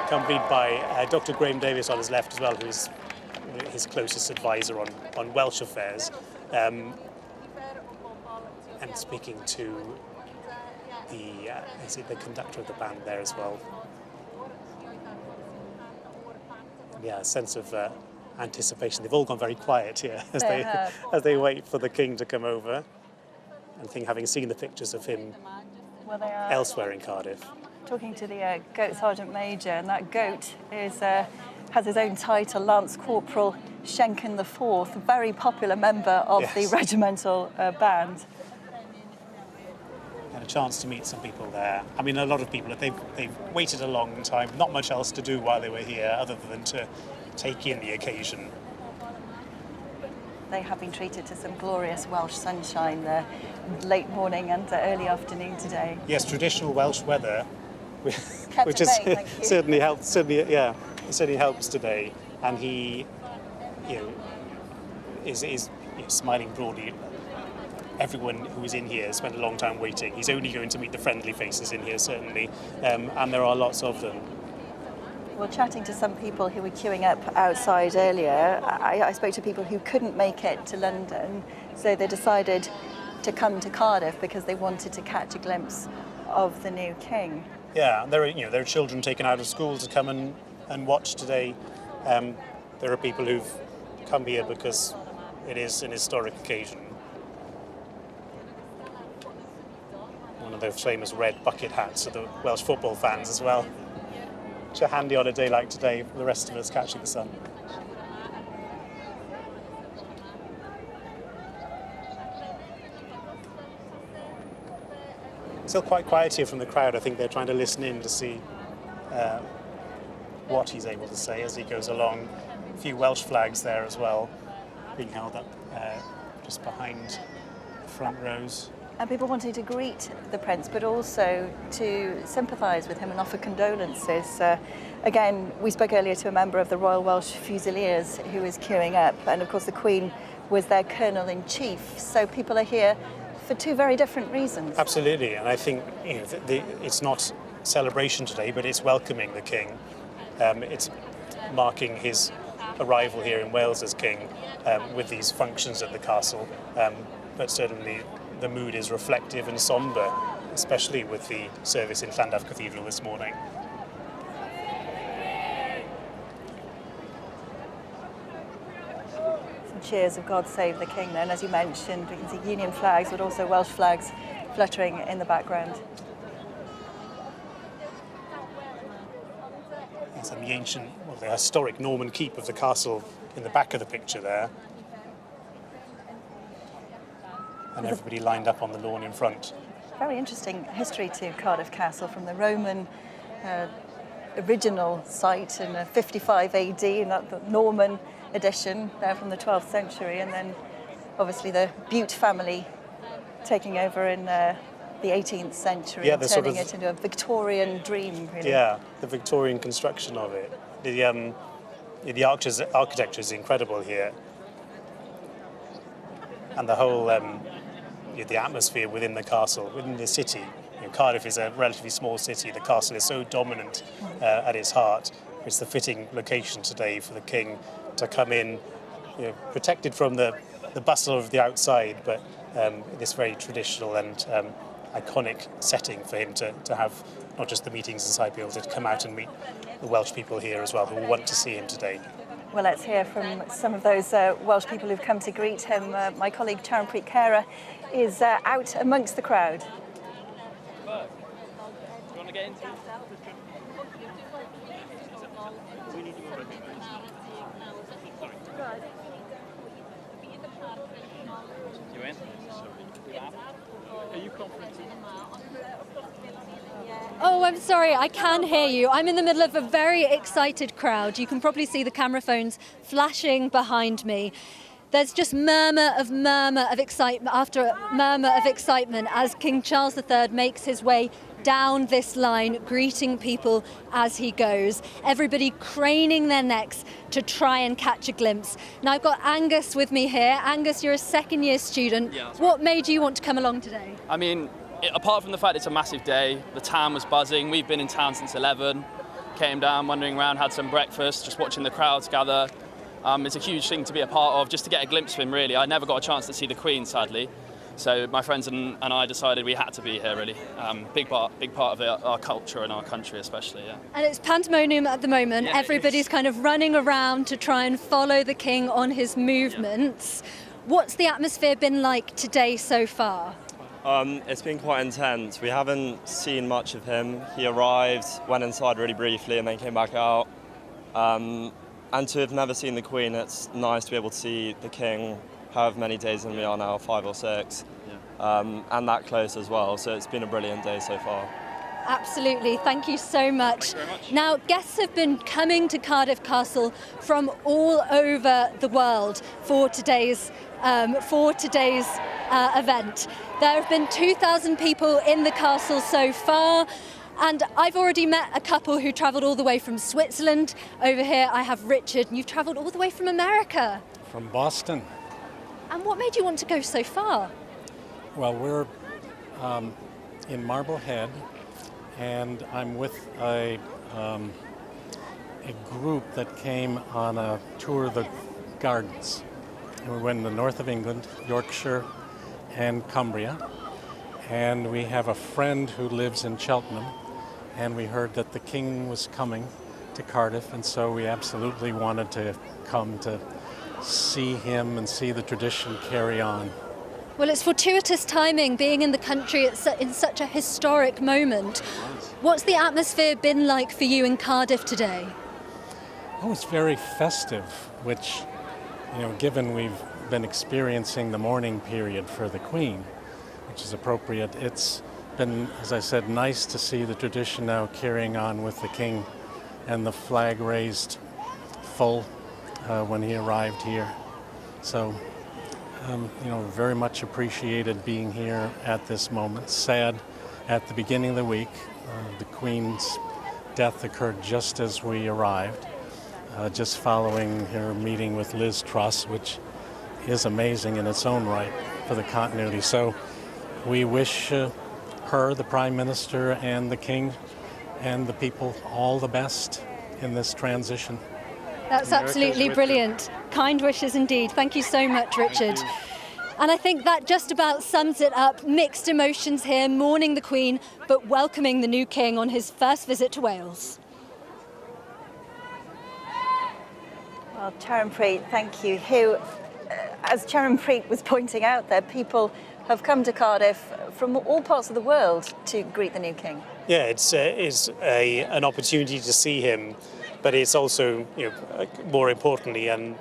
accompanied by Dr. Graham Davis on his left as well, who's his closest advisor on Welsh affairs, and speaking to the conductor of the band there as well. Yeah, a sense of anticipation. They've all gone very quiet here as they wait for the King to come over. And I think having seen the pictures of him elsewhere in Cardiff. Talking to the Goat Sergeant Major, and that goat has his own title, Lance Corporal Schenken IV, a very popular member of the regimental band. Had a chance to meet some people there. I mean, a lot of people, they've waited a long time, not much else to do while they were here other than to take in the occasion. They have been treated to some glorious Welsh sunshine there, late morning and early afternoon today. Yes, traditional Welsh weather, Kept which at is bay, thank you. certainly helps today. And he, is smiling broadly. Everyone who is in here spent a long time waiting. He's only going to meet the friendly faces in here, certainly, and there are lots of them. Well, chatting to some people who were queuing up outside earlier, I spoke to people who couldn't make it to London, so they decided to come to Cardiff because they wanted to catch a glimpse of the new King. Yeah, there are children taken out of school to come and watch today. There are people who've come here because it is an historic occasion. One of those famous red bucket hats of the Welsh football fans as well, which are handy on a day like today for the rest of us catching the sun. Still quite quiet here from the crowd. I think they're trying to listen in to see what he's able to say as he goes along. A few Welsh flags there as well, being held up just behind the front rows. And people wanting to greet the Prince, but also to sympathise with him and offer condolences. Again, we spoke earlier to a member of the Royal Welsh Fusiliers who is queuing up, and of course the Queen was their Colonel-in-Chief. So people are here for two very different reasons. Absolutely, and I think it's not celebration today, but it's welcoming the King. It's marking his arrival here in Wales as King with these functions at the castle, but certainly the mood is reflective and sombre, especially with the service in Llandaff Cathedral this morning. Some cheers of God Save the King then, as you mentioned. We can see Union flags, but also Welsh flags fluttering in the background. Yes, and the ancient, the historic Norman keep of the castle in the back of the picture there. And everybody lined up on the lawn in front. Very interesting history to Cardiff Castle, from the Roman original site in 55 AD, and the Norman edition there from the 12th century, and then obviously the Bute family taking over in the 18th century, and turning it into a Victorian dream, really. Yeah, the Victorian construction of it. The architecture is incredible here. And the whole the atmosphere within the castle, within the city, Cardiff is a relatively small city. The castle is so dominant at its heart. It's the fitting location today for the King to come in, protected from the bustle of the outside, but this very traditional and iconic setting for him to have not just the meetings inside, but also to come out and meet the Welsh people here as well, who want to see him today. Well, let's hear from some of those Welsh people who've come to greet him. My colleague Charanpreet Kaur is out amongst the crowd. Oh, I'm sorry, I can hear you. I'm in the middle of a very excited crowd. You can probably see the camera phones flashing behind me. There's just murmur of excitement after murmur of excitement as King Charles III makes his way down this line, greeting people as he goes. Everybody craning their necks to try and catch a glimpse. Now I've got Angus with me here. Angus, you're a second-year student. Yeah, what made you want to come along today? I mean, apart from the fact it's a massive day, the town was buzzing. We've been in town since 11. Came down, wandering around, had some breakfast, just watching the crowds gather. It's a huge thing to be a part of, just to get a glimpse of him, really. I never got a chance to see the Queen, sadly. So my friends and I decided we had to be here, really. Big part of our culture and our country, especially, yeah. And it's pandemonium at the moment. Yeah, everybody's kind of running around to try and follow the King on his movements. Yeah. What's the atmosphere been like today so far? It's been quite intense. We haven't seen much of him. He arrived, went inside really briefly and then came back out. And to have never seen the Queen, it's nice to be able to see the King however many days in we are now, 5 or 6, and that close as well. So it's been a brilliant day so far. Absolutely, thank you so much. Thank you very much. Now, guests have been coming to Cardiff Castle from all over the world for today's event. There have been 2,000 people in the castle so far. And I've already met a couple who travelled all the way from Switzerland. Over here I have Richard, and you've travelled all the way from America. From Boston. And what made you want to go so far? Well, we're in Marblehead, and I'm with a group that came on a tour of the gardens. And we went in the north of England, Yorkshire and Cumbria. And we have a friend who lives in Cheltenham, and we heard that the King was coming to Cardiff, and so we absolutely wanted to come to see him and see the tradition carry on. Well, it's fortuitous timing, being in the country in such a historic moment. What's the atmosphere been like for you in Cardiff today? Oh, it's very festive, which, given we've been experiencing the mourning period for the Queen, which is appropriate. It's been, as I said, nice to see the tradition now carrying on with the King and the flag raised full when he arrived here. So, very much appreciated being here at this moment. Sad at the beginning of the week. The Queen's death occurred just as we arrived, just following her meeting with Liz Truss, which is amazing in its own right for the continuity. So we wish her, the Prime Minister, and the King and the people all the best in this transition. That's absolutely brilliant. Kind wishes indeed. Thank you so much, Richard. And I think that just about sums it up. Mixed emotions here, mourning the Queen, but welcoming the new King on his first visit to Wales. Well, Charanpreet, thank you. As Charanpreet was pointing out there, people have come to Cardiff from all parts of the world to greet the new King. Yeah, it's an opportunity to see him, but it's also, more importantly and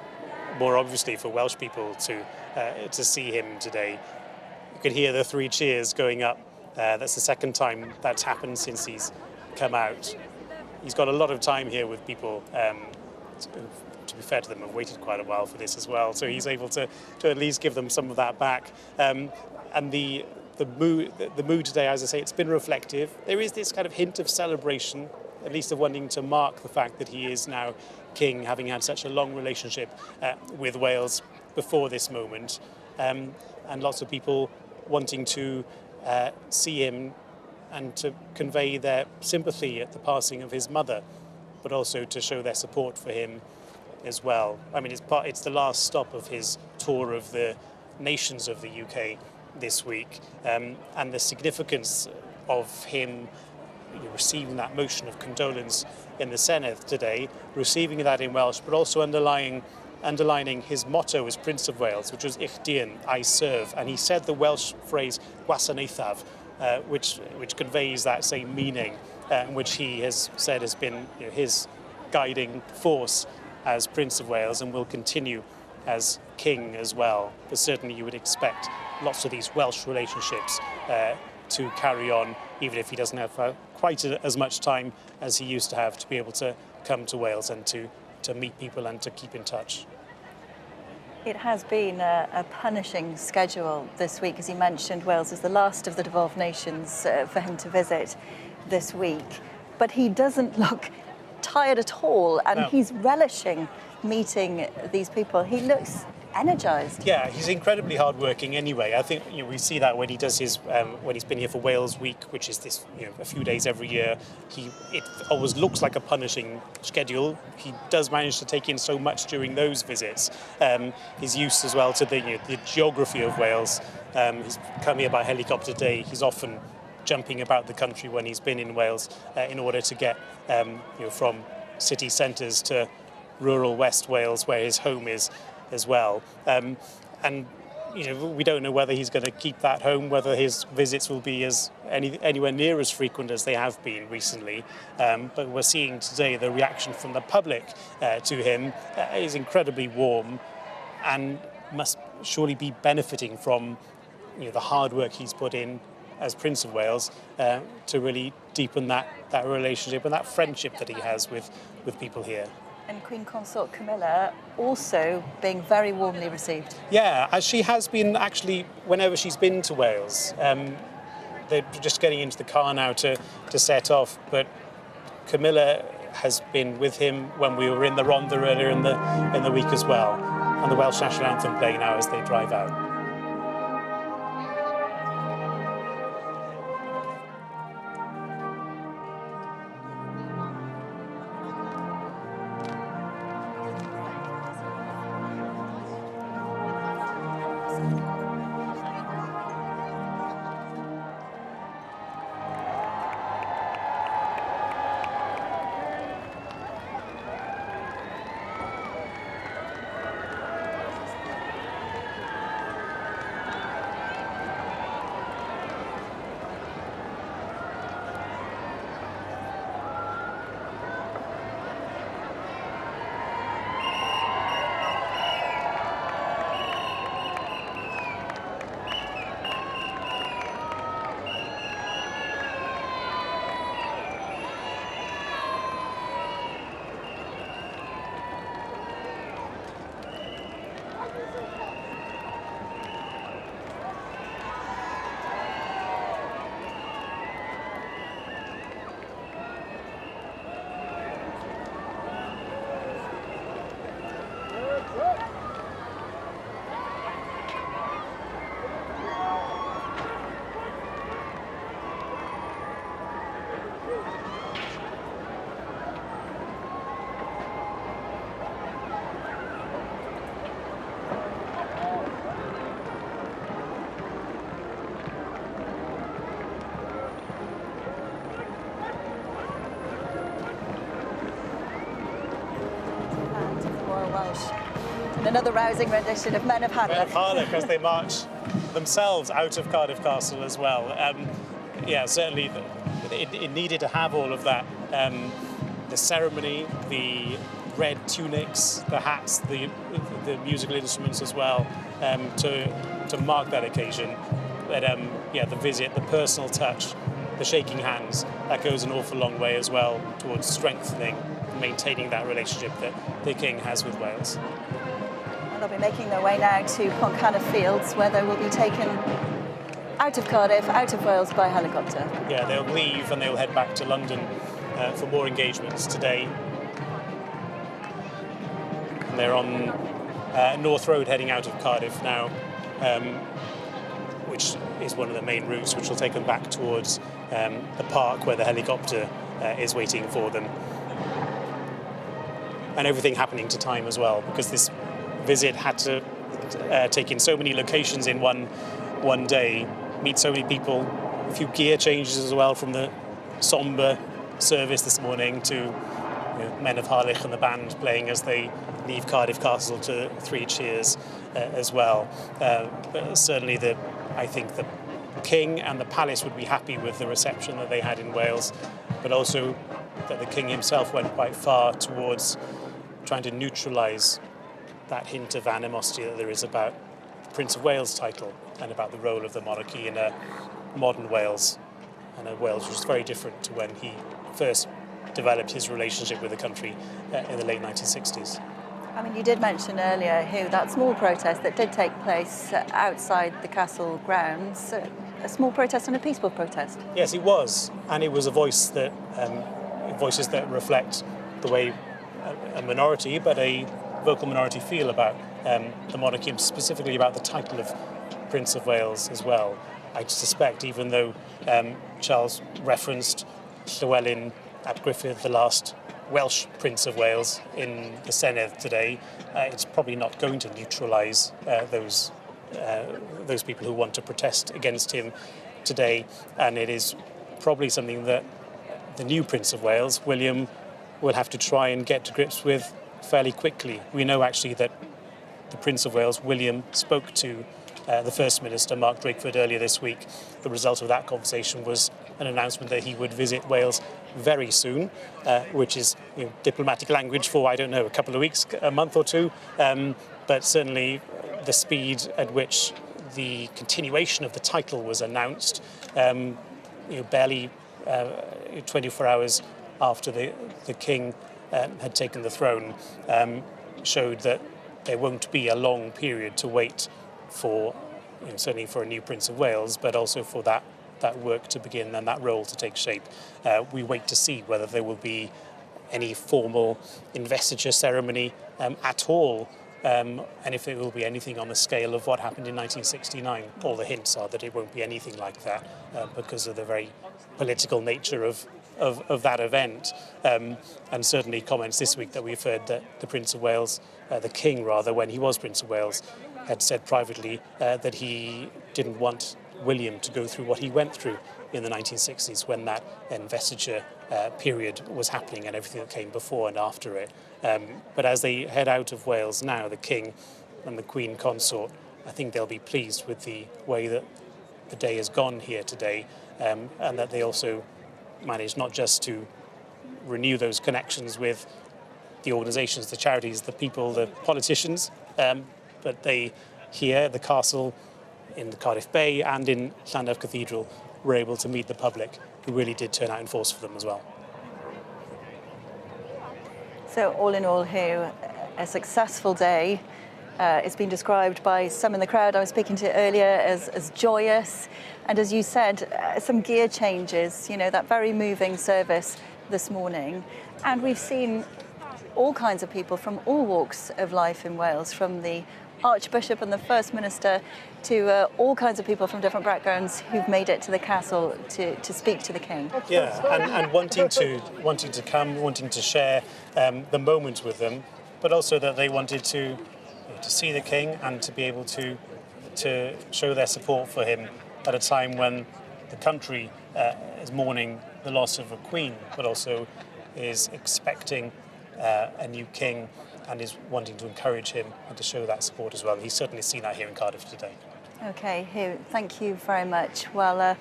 more obviously for Welsh people to see him today. You could hear the 3 cheers going up. That's the second time that's happened since he's come out. He's got a lot of time here with people. To be fair to them, have waited quite a while for this as well, so he's able to at least give them some of that back. And the mood today, as I say, it's been reflective. There is this kind of hint of celebration, at least of wanting to mark the fact that he is now King, having had such a long relationship with Wales before this moment, and lots of people wanting to see him and to convey their sympathy at the passing of his mother, but also to show their support for him as well. I mean, it's the last stop of his tour of the nations of the UK this week, and the significance of him receiving that motion of condolence in the Senedd today, receiving that in Welsh, but also underlining his motto as Prince of Wales, which was Ich dien, I serve, and he said the Welsh phrase gwasanaethaf, which conveys that same meaning, which he has said has been his guiding force as Prince of Wales and will continue as King as well. But certainly you would expect lots of these Welsh relationships to carry on, even if he doesn't have quite as much time as he used to have to be able to come to Wales and to meet people and to keep in touch. It has been a punishing schedule this week. As he mentioned, Wales is the last of the devolved nations for him to visit this week. But he doesn't look tired at all, and no. He's relishing meeting these people. He looks energised. Yeah, he's incredibly hardworking anyway. I think we see that when he does his when he's been here for Wales Week, which is this a few days every year. It always looks like a punishing schedule. He does manage to take in so much during those visits. He's used as well to the geography of Wales. He's come here by helicopter day. He's often jumping about the country when he's been in Wales in order to get from city centres to rural West Wales, where his home is as well. And we don't know whether he's going to keep that home, whether his visits will be anywhere near as frequent as they have been recently. But we're seeing today the reaction from the public to him is incredibly warm, and must surely be benefiting from the hard work he's put in as Prince of Wales to really deepen that relationship and that friendship that he has with people here. And Queen Consort Camilla also being very warmly received. Yeah, as she has been actually whenever she's been to Wales. They're just getting into the car now to set off, but Camilla has been with him when we were in the Rhondda earlier in the week as well, and the Welsh National Anthem playing now as they drive out. Another rousing rendition of Men of Harlech. Men of Harlech as they march themselves out of Cardiff Castle as well. Yeah, certainly it needed to have all of that. The ceremony, the red tunics, the hats, the musical instruments as well, to mark that occasion. But the visit, the personal touch, the shaking hands, that goes an awful long way as well towards strengthening, maintaining that relationship that the King has with Wales. And they'll be making their way now to Pontcanna Fields, where they will be taken out of Cardiff, out of Wales by helicopter. Yeah, they'll leave and they'll head back to London for more engagements today. And they're on North Road heading out of Cardiff now, which is one of the main routes which will take them back towards the park where the helicopter is waiting for them. And everything happening to time as well, because this visit had to take in so many locations in one day, meet so many people, a few gear changes as well, from the sombre service this morning to Men of Harlech and the band playing as they leave Cardiff Castle to 3 cheers as well. But certainly I think the King and the Palace would be happy with the reception that they had in Wales, but also that the King himself went quite far towards trying to neutralise that hint of animosity that there is about the Prince of Wales title and about the role of the monarchy in a modern Wales, and a Wales which is very different to when he first developed his relationship with the country in the late 1960s. I mean, you did mention earlier, Hugh, that small protest that did take place outside the castle grounds, a small protest and a peaceful protest. Yes, it was, and it was a voice that voices that reflect the way a minority, but a vocal minority, feel about the monarchy, and specifically about the title of Prince of Wales as well. I suspect, even though Charles referenced Llywelyn ap Griffith, the last Welsh Prince of Wales, in the Senedd today, it's probably not going to neutralise those people who want to protest against him today, and it is probably something that the new Prince of Wales, William, will have to try and get to grips with fairly quickly. We know actually that the Prince of Wales, William, spoke to the First Minister, Mark Drakeford, earlier this week. The result of that conversation was an announcement that he would visit Wales very soon, which is diplomatic language for, I don't know, a couple of weeks, a month or two, but certainly the speed at which the continuation of the title was announced, barely 24 hours after the King had taken the throne, showed that there won't be a long period to wait for, certainly for a new Prince of Wales, but also for that work to begin and that role to take shape. We wait to see whether there will be any formal investiture ceremony at all, and if there will be anything on the scale of what happened in 1969. All the hints are that it won't be anything like that because of the very political nature of that event. And certainly comments this week that we've heard that the Prince of Wales, the King rather, when he was Prince of Wales, had said privately that he didn't want William to go through what he went through in the 1960s when that investiture period was happening and everything that came before and after it. But as they head out of Wales now, the King and the Queen Consort, I think they'll be pleased with the way that the day has gone here today, and that they also managed not just to renew those connections with the organisations, the charities, the people, the politicians, but they here at the castle in the Cardiff Bay and in Llandaff Cathedral were able to meet the public, who really did turn out in force for them as well. So all in all here, a successful day. It's been described by some in the crowd I was speaking to earlier as joyous. And as you said, some gear changes, that very moving service this morning. And we've seen all kinds of people from all walks of life in Wales, from the Archbishop and the First Minister to all kinds of people from different backgrounds who've made it to the castle to speak to the King. Yeah, and wanting to come, wanting to share the moment with them, but also that they wanted to see the King and to be able to show their support for him at a time when the country is mourning the loss of a Queen, but also is expecting a new King and is wanting to encourage him and to show that support as well. And he's certainly seen that here in Cardiff today. OK, Hugh, thank you very much. Well,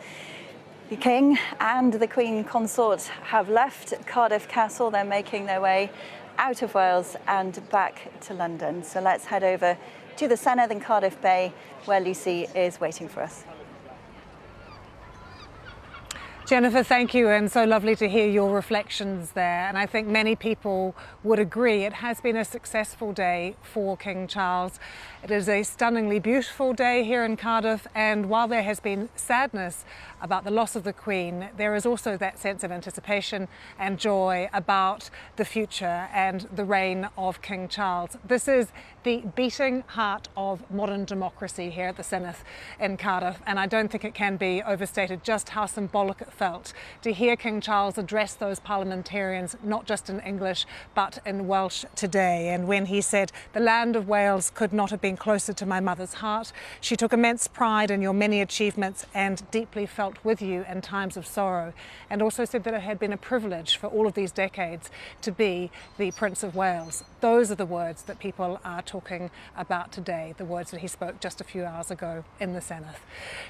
the King and the Queen Consort have left Cardiff Castle. They're making their way out of Wales and back to London. So let's head over to the Senedd in Cardiff Bay, where Lucy is waiting for us. Jennifer, thank you, and so lovely to hear your reflections there. And I think many people would agree it has been a successful day for King Charles. It is a stunningly beautiful day here in Cardiff, and while there has been sadness about the loss of the Queen, there is also that sense of anticipation and joy about the future and the reign of King Charles. This is the beating heart of modern democracy here at the Senedd in Cardiff, and I don't think it can be overstated just how symbolic it felt to hear King Charles address those parliamentarians, not just in English but in Welsh today. And when he said, "The land of Wales could not have been closer to my mother's heart. She took immense pride in your many achievements and deeply felt with you in times of sorrow," and also said that it had been a privilege for all of these decades to be the Prince of Wales. Those are the words that people are talking about today, the words that he spoke just a few hours ago in the Senedd.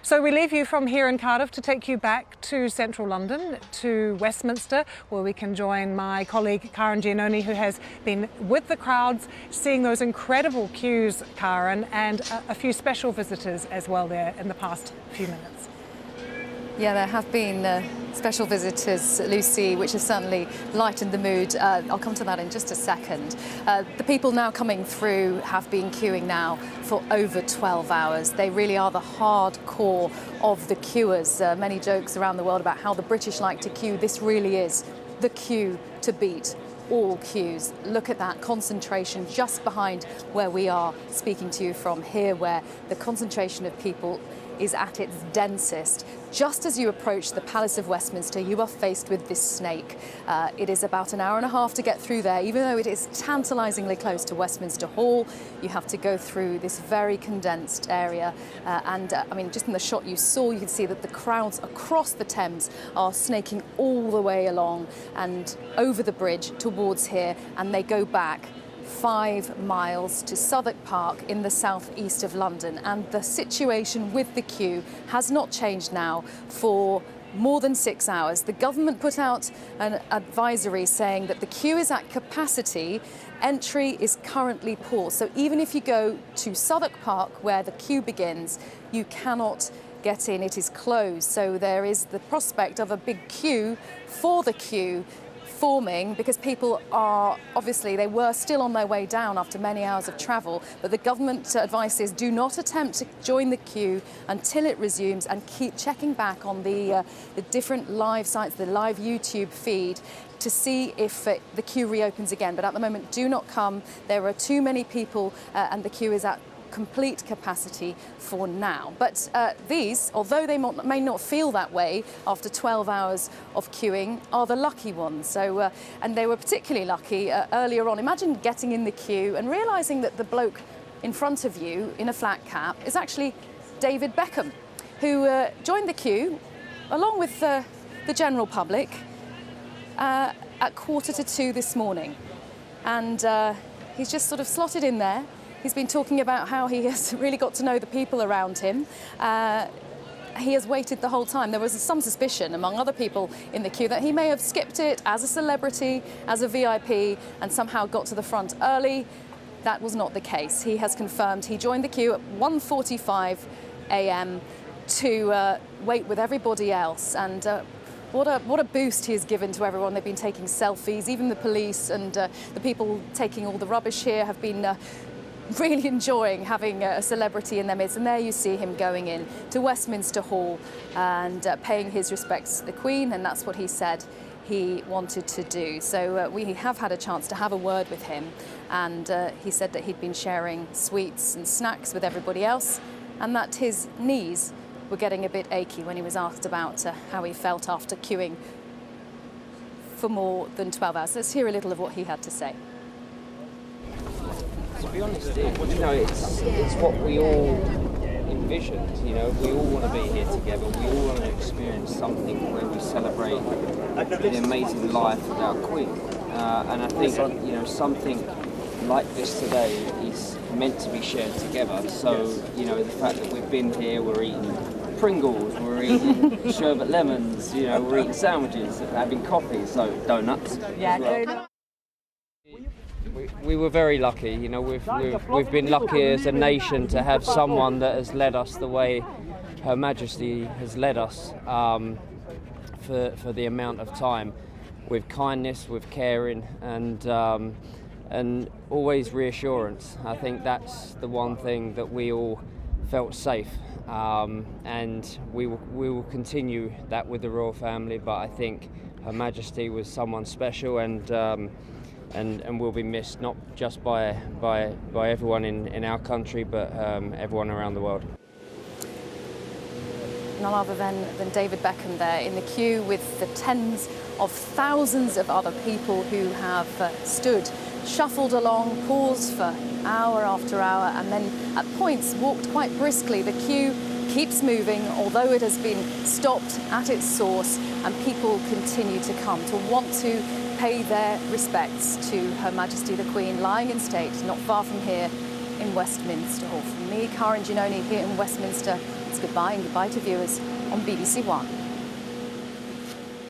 So we leave you from here in Cardiff to take you back to central London, to Westminster, where we can join my colleague Karen Giannoni, who has been with the crowds, seeing those incredible queues, Karen, and a few special visitors as well there in the past few minutes. Yeah, there have been special visitors, Lucy, which has certainly lightened the mood. I'll come to that in just a second. The people now coming through have been queuing now for over 12 hours. They really are the hardcore of the queuers. Many jokes around the world about how the British like to queue. This really is the queue to beat all queues. Look at that concentration just behind where we are speaking to you from here, where the concentration of people is at its densest. Just as you approach the Palace of Westminster, you are faced with this snake. It is about an hour and a half to get through there, even though it is tantalisingly close to Westminster Hall. You have to go through this very condensed area. I mean, just in the shot you saw, you can see that the crowds across the Thames are snaking all the way along and over the bridge towards here, and they go back 5 miles to Southwark Park in the southeast of London. And the situation with the queue has not changed now for more than 6 hours. The government put out an advisory saying that the queue is at capacity. Entry is currently poor. So even if you go to Southwark Park, where the queue begins, you cannot get in. It is closed. So there is the prospect of a big queue for the queue forming, because people are obviously, they were still on their way down after many hours of travel, but the government advice is do not attempt to join the queue until it resumes, and keep checking back on the different live sites, the live YouTube feed, to see if the queue reopens again. But at the moment, do not come. There are too many people and the queue is at complete capacity for now. But these, although they may not feel that way after 12 hours of queuing, are the lucky ones. So, and they were particularly lucky earlier on. Imagine getting in the queue and realising that the bloke in front of you in a flat cap is actually David Beckham, who joined the queue along with the general public at 1:45 this morning. And he's just sort of slotted in there. He's been talking about how he has really got to know the people around him. He has waited the whole time. There was some suspicion among other people in the queue that he may have skipped it as a celebrity, as a VIP, and somehow got to the front early. That was not the case. He has confirmed he joined the queue at 1:45 a.m. to wait with everybody else. And what a boost he has given to everyone. They've been taking selfies. Even the police and the people taking all the rubbish here have been really enjoying having a celebrity in their midst. And there you see him going in to Westminster Hall and paying his respects to the Queen, and that's what he said he wanted to do. So we have had a chance to have a word with him, and he said that he'd been sharing sweets and snacks with everybody else, and that his knees were getting a bit achy when he was asked about how he felt after queuing for more than 12 hours. Let's hear a little of what he had to say. To be honest, it's what we all envisioned. You know, we all want to be here together. We all want to experience something where we celebrate the amazing life of our Queen. And I think something like this today is meant to be shared together. So the fact that we've been here, we're eating Pringles, we're eating sherbet lemons. We're eating sandwiches, having coffee, so donuts. Yeah, as well. We were very lucky, we've been lucky as a nation to have someone that has led us the way Her Majesty has led us for the amount of time, with kindness, with caring, and always reassurance. I think that's the one thing that we all felt safe, and we will continue that with the royal family. But I think Her Majesty was someone special, and and will be missed not just by everyone in our country, but everyone around the world. None other than David Beckham there in the queue with the tens of thousands of other people who have stood, shuffled along, paused for hour after hour, and then at points walked quite briskly. The queue keeps moving, although it has been stopped at its source, and people continue to come to want to pay their respects to Her Majesty the Queen, lying in state not far from here in Westminster Hall. From me, Karen Giannone, here in Westminster, it's goodbye and goodbye to viewers on BBC One.